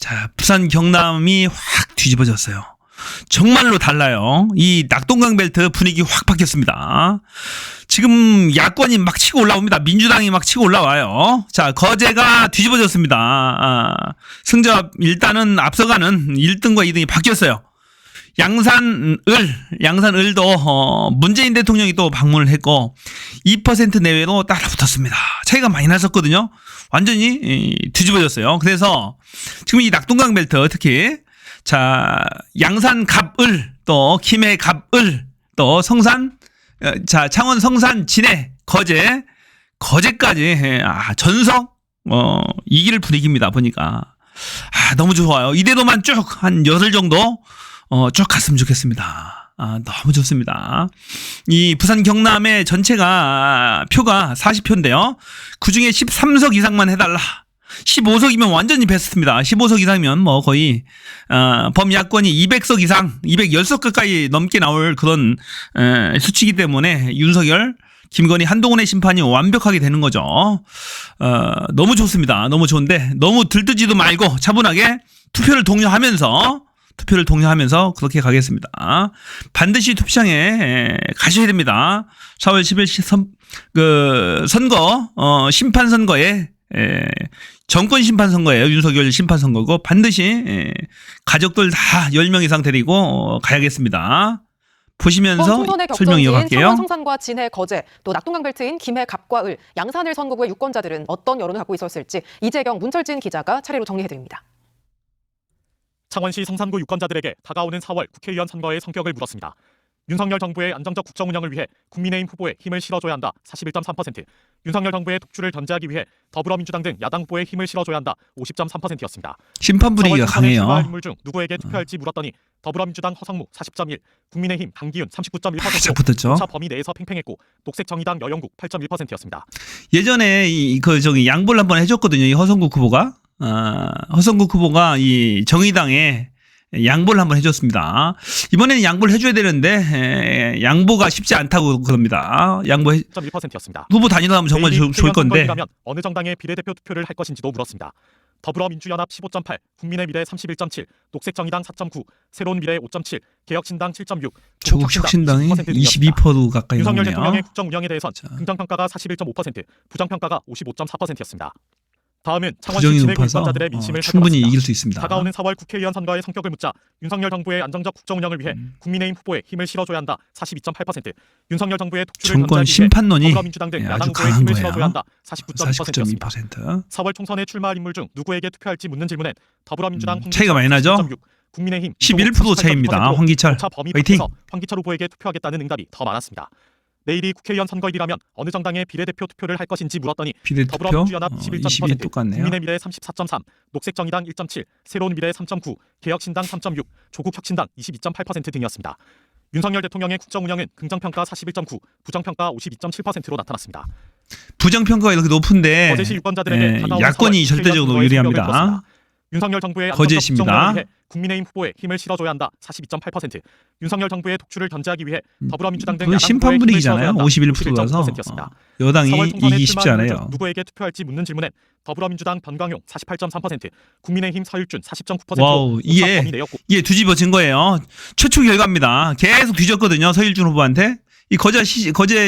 자, 부산 경남이 확 뒤집어졌어요. 정말로 달라요. 이 낙동강 벨트 분위기 확 바뀌었습니다. 지금 야권이 막 치고 올라옵니다. 민주당이 막 치고 올라와요. 자, 거제가 뒤집어졌습니다. 승자 일단은 앞서가는 1등과 2등이 바뀌었어요. 양산을도 문재인 대통령이 또 방문을 했고 2% 내외로 따라붙었습니다. 차이가 많이 났었거든요. 완전히 뒤집어졌어요. 그래서 지금 이 낙동강 벨트 특히 자, 양산 갑을 또 김해 갑을 또 성산 자, 창원 성산 진해 거제까지 전석 이길 분위기입니다. 보니까 너무 좋아요. 이대로만 쭉 한 8 정도 쭉 갔으면 좋겠습니다. 너무 좋습니다. 이 부산 경남의 전체가 표가 40표인데요. 그 중에 13석 이상만 해달라. 15석이면 완전히 베스트입니다. 15석 이상이면 뭐 거의 범야권이 200석 이상, 210석 가까이 넘게 나올 그런 수치이기 때문에 윤석열, 김건희, 한동훈의 심판이 완벽하게 되는 거죠. 너무 좋습니다. 너무 좋은데 너무 들뜨지도 말고 차분하게 투표를 독려하면서 그렇게 가겠습니다. 반드시 투표장에 가셔야 됩니다. 4월 10일 선거, 심판선거에 정권 심판선거예요. 윤석열 심판선거고 반드시 가족들 다 10명 이상 데리고 가야겠습니다. 보시면서 설명 이어갈게요. 창원 성산과 진해 거제, 또 낙동강 벨트인 김해 갑과 을, 양산을 선거구의 유권자들은 어떤 여론을 갖고 있었을지 이재경, 문철진 기자가 차례로 정리해드립니다. 창원시 성산구 유권자들에게 다가오는 4월 국회의원 선거의 성격을 물었습니다. 윤석열 정부의 안정적 국정 운영을 위해 국민의힘 후보에 힘을 실어줘야 한다 41.3%, 윤석열 정부의 독주를 견제하기 위해 더불어민주당 등 야당 후보에 힘을 실어줘야 한다 50.3%였습니다. 심판 분위기가 강해요. 인물 중 누구에게 투표할지 물었더니 더불어민주당 허성무 40.1, 국민의힘 강기훈 39.1%로 차 범위 내에서 팽팽했고 녹색 정의당 여영국 8.1%였습니다. 예전에 양보를 한번 해줬거든요. 이 허성국 후보가 이 정의당에 양보를 한번 해줬습니다. 이번에는 양보를 해줘야 되는데 양보가 쉽지 않다고 그럽니다. 양보 1.1%였습니다. 후보 단일화하면 정말 좋을 건데 어느 정당의 비례대표 투표를 할 것인지도 물었습니다. 더불어민주연합 15.8, 국민의미래 31.7, 녹색정의당 4.9, 새로운미래 5.7, 개혁신당 7.6, 조국혁신당이 22% 가까이 윤석열 넘네요. 대통령의 국정 운영에 대해선 긍정평가가 41.5%, 부정평가가 55.4%였습니다. 다음은 창원시 진해 유권자들의 민심을 충분히 이길 수 있습니다. 다가오는 4월 국회의원 선거의 성격을 묻자 윤석열 정부의 안정적 국정 운영을 위해 국민의힘 후보에 힘을 실어줘야 한다 42.8%, 윤석열 정부의 독주를 정권 견제하기 심판론이 위해 더불어민주당 등 야당 후보에 힘을 실어줘야 한다 49.2%였습니다. 4월 총선에 출마할 인물 중 누구에게 투표할지 묻는 질문엔 더불어민주당 차이가 많이 나죠? 10.6, 국민의힘 11% 차이입니다. 황기철 화이팅! 황기철 후보에게 투표하겠다는 응답이 더 많았습니다. 내일이 국회의원 선거일이라면 어느 정당의 비례대표 투표를 할 것인지 물었더니 더불어민주연합 21.2%, 국민의미래 34.3, 녹색정의당 1.7, 새로운미래 3.9, 개혁신당 3.6, 조국혁신당 22.8% 등이었습니다. 윤석열 대통령의 국정 운영은 긍정평가 41.9, 부정평가 52.7%로 나타났습니다. 부정평가가 이렇게 높은데 거제시 유권자들에게 야권이 절대적으로 유리합니다. 윤석열 정부의 거제시입니다. 위해 국민의힘 후보에 힘을 실어줘야 한다 42.8%, 윤석열 정부의 독주를 견제하기 위해 더불어민주당 등 야당 심판 후보에 분위기잖아요. 51%라서 여당이 이기기 쉽지 않아요. 누구에게 투표할지 묻는 질문엔 더불어민주당 변광용 48.3%, 국민의힘 서일준 40.9%로 와우, 이게 뒤집어진 거예요. 최초 결과입니다. 계속 뒤졌거든요. 서일준 후보한테. 이 거제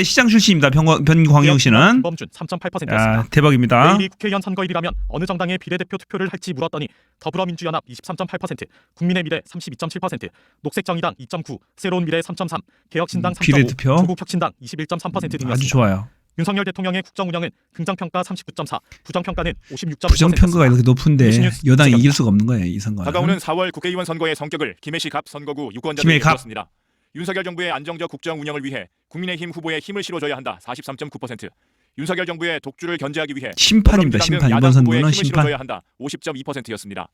시장 출신입니다. 변광용 씨는. 범준 3.8%였습니다. 대박입니다. 내일이 국회의원 선거일이라면 어느 정당의 비례대표 투표를 할지 물었더니 더불어민주연합 23.8%, 국민의미래 32.7%, 녹색정의당 2.9, 새로운미래 3.3, 개혁신당 3.5, 조국혁신당 21.3% 등이었습니다. 아주 좋아요. 윤석열 대통령의 국정 운영은 긍정평가 39.4, 부정평가는 56.6%. 부정평가가 이렇게 높은데 여당이 이길 수가 없는 거예요. 이 선거. 다가오는 4월 국회의원 선거의 성격을 김해시 갑 선거구 유권자들에게 물었습니다. 윤석열 정부의 안정적 국정 운영을 위해 국민의힘 후보에 힘을 실어줘야 한다 43.9%, 윤석열 정부의 독주를 견제하기 위해 심판입니다. 심판. 이번 선거는 심판. 실어줘야 한다 50.2%였습니다.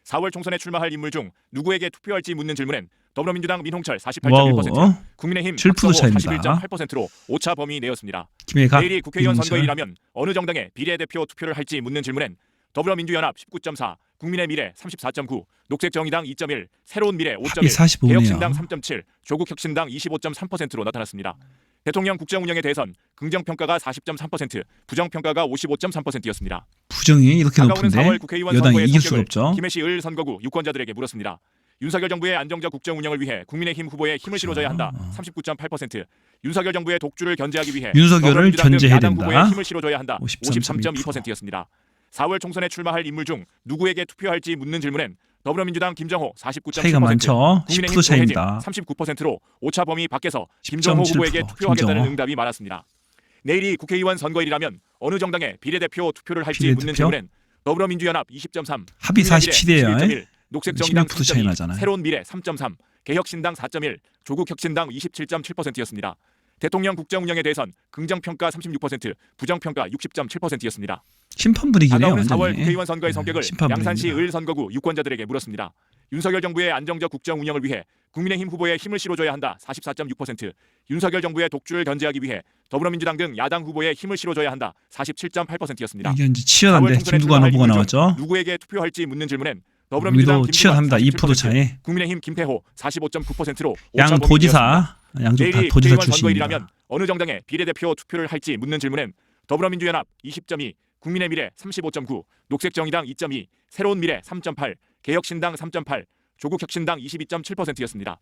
4월 총선에 출마할 인물 중 누구에게 투표할지 묻는 질문엔 더불어민주당 민홍철 48.1%, 국민의힘 41.8%로 오차 범위 내였습니다. 내일이 국회의원 선거일이라면 어느 정당의 비례대표 투표를 할지 묻는 질문엔 더불어민주연합 19.4, 국민의미래 34.9, 녹색정의당 2.1, 새로운미래 5.1, 개혁신당 3.7, 조국혁신당 25.3%로 나타났습니다. 대통령 국정 운영에 대해선 긍정평가가 40.3%, 부정평가가 55.3%였습니다. 부정이 이렇게 다가오는 높은데 4월 국회의원 여당이 선거의 이길 수가 성격을 없죠. 김해시 을 선거구 유권자들에게 물었습니다. 윤석열 정부의 안정적 국정 운영을 위해 국민의힘 후보에 힘을 실어줘야 한다. 39.8%. 윤석열 정부의 독주를 견제하기 위해 윤석열을 더불어민주당 등 견제해야 야당 된다. 후보에 힘을 실어줘야 한다. 53.2%. 53.2%였습니다. 4월 총선에 출마할 인물 중 누구에게 투표할지 묻는 질문엔 더불어민주당 김정호 49.7%, 차이가 많죠. 국민의힘 10% 차이입니다. 39%로 오차 범위 밖에서 김정호 10.7%. 후보에게 투표하겠다는 김정호. 응답이 많았습니다. 내일이 국회의원 선거일이라면 어느 정당의 비례대표 투표를 할지 비례대표? 묻는 질문엔 더불어민주연합 20.3, 합의 47이에요. 11.1, 녹색정당 16% 차이 3.2, 나잖아요. 새로운 미래 3.3, 개혁신당 4.1, 조국혁신당 27.7%였습니다. 대통령 국정 운영에 대해선 긍정평가 36%, 부정평가 60.7%였습니다. 심판 분위기네요. 다가오는 완전히. 4월 국회의원 선거의 성격을 심판 양산시 분위기입니다. 을 선거구 유권자들에게 물었습니다. 윤석열 정부의 안정적 국정 운영을 위해 국민의힘 후보에 힘을 실어줘야 한다. 44.6%, 윤석열 정부의 독주를 견제하기 위해 더불어민주당 등 야당 후보에 힘을 실어줘야 한다. 47.8%였습니다. 이게 이제 치열한데 김두관 후보가 나왔죠. 누구에게 투표할지 묻는 질문엔 더불어민주당 여기도 치열합니다. 2% 차이. 국민의힘 김태호 45.9%로 양 도지사 양쪽 다 내일이 도지사 국회의원 출신입니다. 선거일이라면 어느 정당의 비례대표 투표를 할지 묻는 질문엔 더불어민주연합 20.2, 국민의 미래 35.9, 녹색정의당 2.2, 새로운 미래 3.8, 개혁신당 3.8, 조국혁신당 22.7%였습니다.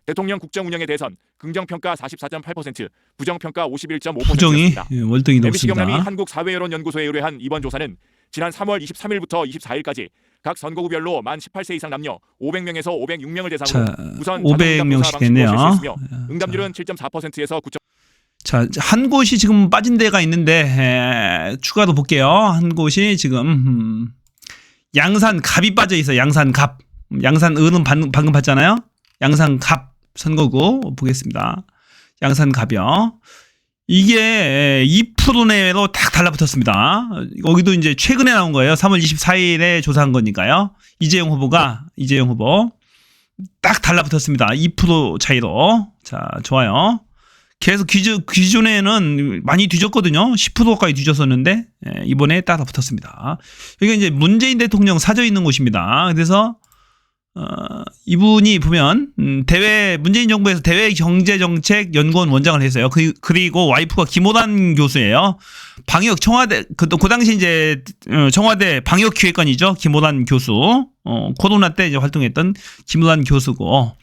대통령 국정 운영에 대해선 긍정평가 44.8%, 부정평가 51.5%였습니다. 부정이 월등히 MBC 경남이 높습니다. 한국사회여론연구소에 의뢰한 이번 조사는 지난 3월 23일부터 24일까지 각 선거구별로 만 18세 이상 남녀 500명에서 506명을 대상으로 자, 우선 500명씩 됐네요. 응답률은 7.4%에서 9. 자, 한 곳이 지금 빠진 데가 있는데 추가로 볼게요. 한 곳이 지금 양산갑이 빠져 있어요. 양산갑. 양산은은 방금 봤잖아요. 양산갑 선거구 보겠습니다. 양산갑이요. 이게 2% 내외로 딱 달라붙었습니다. 여기도 이제 최근에 나온 거예요. 3월 24일에 조사한 거니까요. 이재용 후보 딱 달라붙었습니다. 2% 차이로. 자, 좋아요. 계속 기존에는 많이 뒤졌거든요. 10% 가까이 뒤졌었는데 이번에 따라 붙었습니다. 여기가 이제 문재인 대통령 사저 있는 곳입니다. 그래서 이분이 보면 문재인 정부에서 대외경제정책 연구원 원장을 했어요. 그리고 와이프가 김호단 교수예요. 방역 청와대 그 당시 이제 청와대 방역기획관이죠. 김호단 교수. 코로나 때 이제 활동했던 김호단 교수고.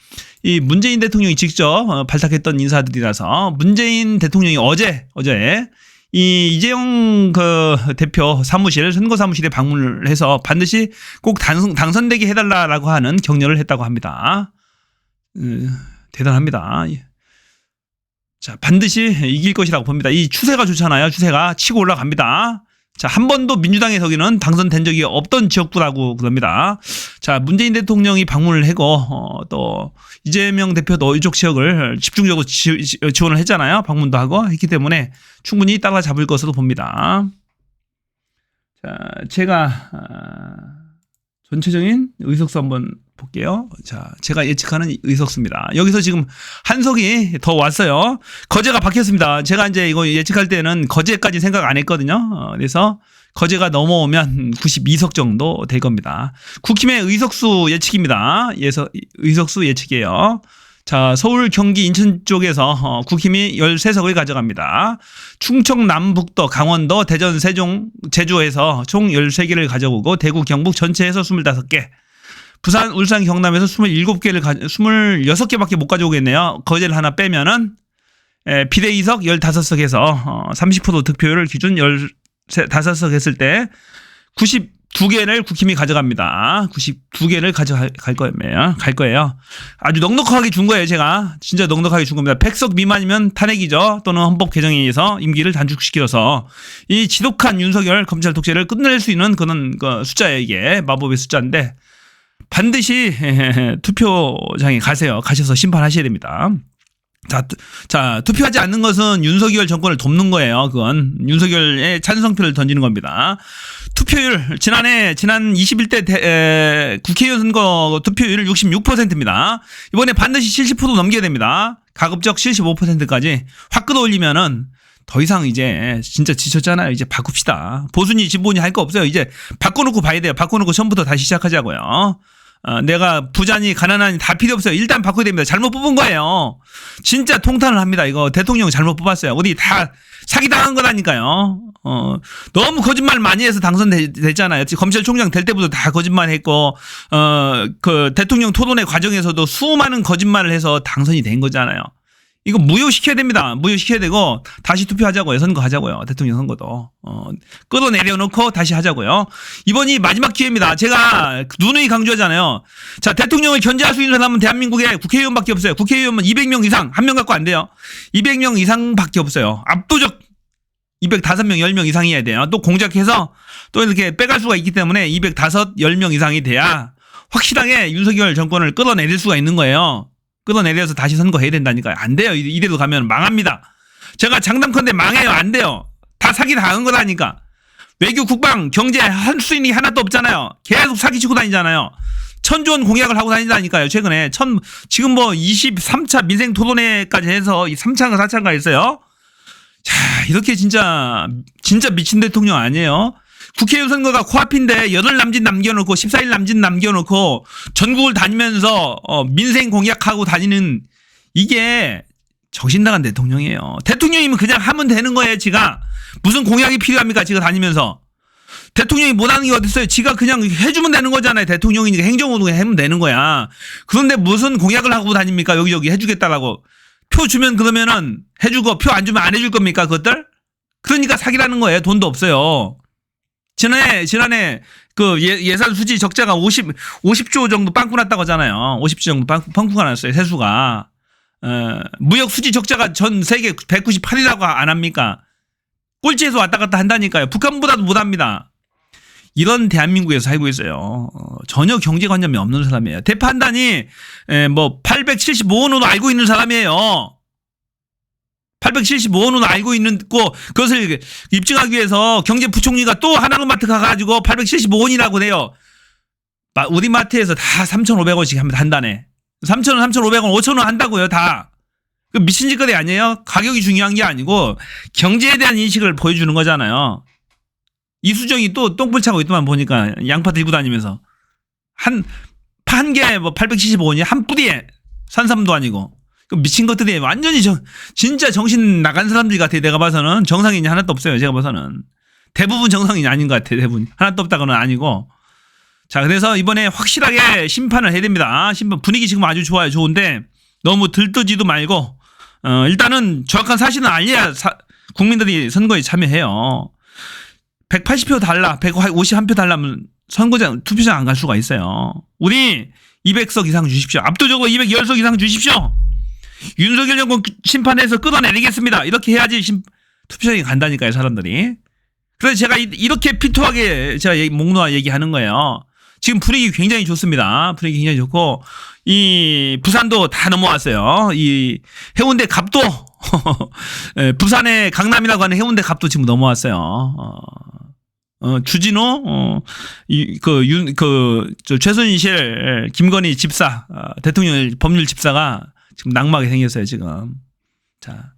이 문재인 대통령이 직접 발탁했던 인사들이라서 문재인 대통령이 어제 이 이재용 그 대표 선거 사무실에 방문을 해서 반드시 꼭 당선되게 해달라고 하는 격려를 했다고 합니다. 대단합니다. 자, 반드시 이길 것이라고 봅니다. 이 추세가 좋잖아요. 추세가 치고 올라갑니다. 자, 한 번도 민주당의 서기는 당선된 적이 없던 지역구라고 그럽니다. 자, 문재인 대통령이 방문을 하고 또 이재명 대표도 이쪽 지역을 집중적으로 지원을 했잖아요. 방문도 하고 했기 때문에 충분히 따라잡을 것으로 봅니다. 자, 제가 전체적인 의석수 한번 볼게요. 자, 제가 예측하는 의석수입니다. 여기서 지금 한석이 더 왔어요. 거제가 바뀌었습니다. 제가 이제 이거 예측할 때는 거제까지 생각 안 했거든요. 그래서 거제가 넘어오면 92석 정도 될 겁니다. 국힘의 의석수 예측입니다. 의석수 예측이에요. 자, 서울, 경기, 인천 쪽에서 국힘이 13석을 가져갑니다. 충청, 남북도, 강원도, 대전, 세종, 제주에서 총 13개를 가져오고 대구, 경북 전체에서 25개. 부산, 울산, 경남에서 26개밖에 못 가져오겠네요. 거제를 하나 빼면은 비례2석 15석에서 30% 득표율을 기준 15석 했을 때 92개를 국힘이 가져갑니다. 92개를 가져갈 거예요. 아주 넉넉하게 준 거예요, 제가. 진짜 넉넉하게 준 겁니다. 100석 미만이면 탄핵이죠. 또는 헌법 개정에 의해서 임기를 단축시켜서 이 지독한 윤석열 검찰 독재를 끝낼 수 있는 그런 숫자예요, 이게. 마법의 숫자인데 반드시 투표장에 가세요. 가셔서 심판하셔야 됩니다. 자, 투표하지 않는 것은 윤석열 정권을 돕는 거예요. 그건 윤석열의 찬성표를 던지는 겁니다. 투표율 지난 21대 국회의원 선거 투표율 66%입니다. 이번에 반드시 70% 넘겨야 됩니다. 가급적 75%까지 확 끌어올리면은 더 이상 이제 진짜 지쳤잖아요. 이제 바꿉시다. 보수니 진보니 할 거 없어요. 이제 바꿔놓고 봐야 돼요. 바꿔놓고 처음부터 다시 시작하자고요. 내가 부자니 가난하니 다 필요 없어요. 일단 바꿔야 됩니다. 잘못 뽑은 거예요. 진짜 통탄을 합니다. 이거 대통령 잘못 뽑았어요. 어디 다 사기당한 거라니까요. 너무 거짓말 많이 해서 당선됐잖아요. 검찰총장 될 때부터 다 거짓말했고 그 대통령 토론회 과정에서도 수많은 거짓말을 해서 당선이 된 거잖아요. 이거 무효시켜야 됩니다. 무효시켜야 되고 다시 투표하자고요. 선거하자고요. 대통령 선거도 끌어내려놓고 다시 하자고요. 이번이 마지막 기회입니다. 제가 누누이 강조하잖아요. 자, 대통령을 견제할 수 있는 사람은 대한민국에 국회의원밖에 없어요. 국회의원은 200명 이상, 한 명 갖고 안 돼요. 200명 이상밖에 없어요. 압도적 205명, 10명 이상이어야 돼요. 또 공작해서 또 이렇게 빼갈 수가 있기 때문에 205, 10명 이상이 돼야 확실하게 윤석열 정권을 끌어내릴 수가 있는 거예요. 끌어내려서 다시 선거해야 된다니까요. 안 돼요. 이대로 가면 망합니다. 제가 장담컨대 망해요. 안 돼요. 다 사기 당한 거라니까. 외교, 국방, 경제 할 수 있는 게 하나도 없잖아요. 계속 사기치고 다니잖아요. 천조원 공약을 하고 다니다니까요. 최근에 지금 뭐 23차 민생 토론회까지 해서 3차인가 4차인가 했어요. 자, 이렇게 진짜 미친 대통령 아니에요? 국회의원 선거가 코앞인데 8남짓 남겨놓고 14일 남짓 남겨놓고 전국을 다니면서 민생 공약하고 다니는 이게 정신나간 대통령이에요. 대통령이면 그냥 하면 되는 거예요. 지가 무슨 공약이 필요합니까? 지가 다니면서 대통령이 못하는 게 어딨어요. 지가 그냥 해주면 되는 거잖아요. 대통령이니까 행정으로 그냥 하면 되는 거야. 그런데 무슨 공약을 하고 다닙니까? 여기저기 해주겠다라고. 표 주면 그러면은 해주고 표 안 주면 안 해줄 겁니까? 그것들? 그러니까 사기라는 거예요. 돈도 없어요. 지난해 그 예산 수지 적자가 50조 정도 빵꾸 났다고 하잖아요. 50조 정도 빵꾸가 났어요. 세수가. 무역 수지 적자가 전 세계 198이라고 안 합니까? 꼴찌에서 왔다 갔다 한다니까요. 북한보다도 못합니다. 이런 대한민국에서 살고 있어요. 전혀 경제관념이 없는 사람이에요. 대판단이 뭐 875원으로 알고 있는 사람이에요. 875원으로 알고 있는 거 그것을 입증하기 위해서 경제부총리가 또 하나로마트 가가지고 875원이라고 돼요. 우리 마트에서 다 3,500원씩 합니다. 한 단에. 3,000원, 3,500원, 5,000원 한다고요. 다. 그 미친 짓거리 아니에요? 가격이 중요한 게 아니고 경제에 대한 인식을 보여주는 거잖아요. 이수정이 또 똥불 차고 있더만 보니까 양파 들고 다니면서 한 개 뭐 875원이 한 뿌리에 산삼도 아니고 그 미친 것들이 완전히 진짜 정신 나간 사람들 같아요. 내가 봐서는 정상인이 하나도 없어요. 제가 봐서는 대부분 정상인이 아닌 것 같아요. 대부분 하나도 없다고는 아니고. 자, 그래서 이번에 확실하게 심판을 해야 됩니다. 심판 분위기 지금 아주 좋아요. 좋은데 너무 들뜨지도 말고 일단은 정확한 사실은 알려야 국민들이 선거에 참여해요. 180표 달라, 151표 달라면 선거장 투표장 안 갈 수가 있어요. 우리 200석 이상 주십시오. 압도적으로 210석 이상 주십시오. 윤석열 정권 심판해서 끌어내리겠습니다. 이렇게 해야지 투표장에 간다니까요, 사람들이. 그래서 제가 이렇게 피토하게 제가 목 놓아 얘기하는 거예요. 지금 분위기 굉장히 좋습니다. 분위기 굉장히 좋고, 이 부산도 다 넘어왔어요. 이 해운대 갑도, 부산의 강남이라고 하는 해운대 갑도 지금 넘어왔어요. 주진우, 최순실, 김건희 집사, 대통령 법률 집사가 지금 낙마하게 생겼어요, 지금. 자,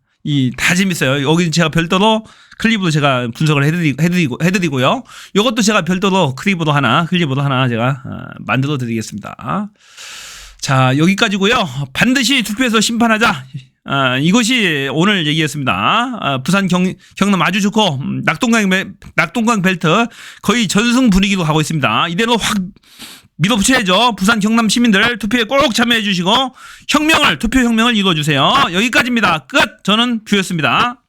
다 재밌어요. 여기 제가 별도로 클립으로 제가 분석을 해드리고요. 이것도 제가 별도로 클립으로 하나 제가 만들어 드리겠습니다. 자, 여기까지고요. 반드시 투표해서 심판하자. 이것이 오늘 얘기였습니다. 부산 경남 아주 좋고 낙동강 벨트 거의 전승 분위기로 가고 있습니다. 이대로 확 밀어붙여야죠. 부산 경남 시민들 투표에 꼭 참여해 주시고 투표혁명을 이루어주세요. 여기까지입니다. 끝. 저는 뷰였습니다.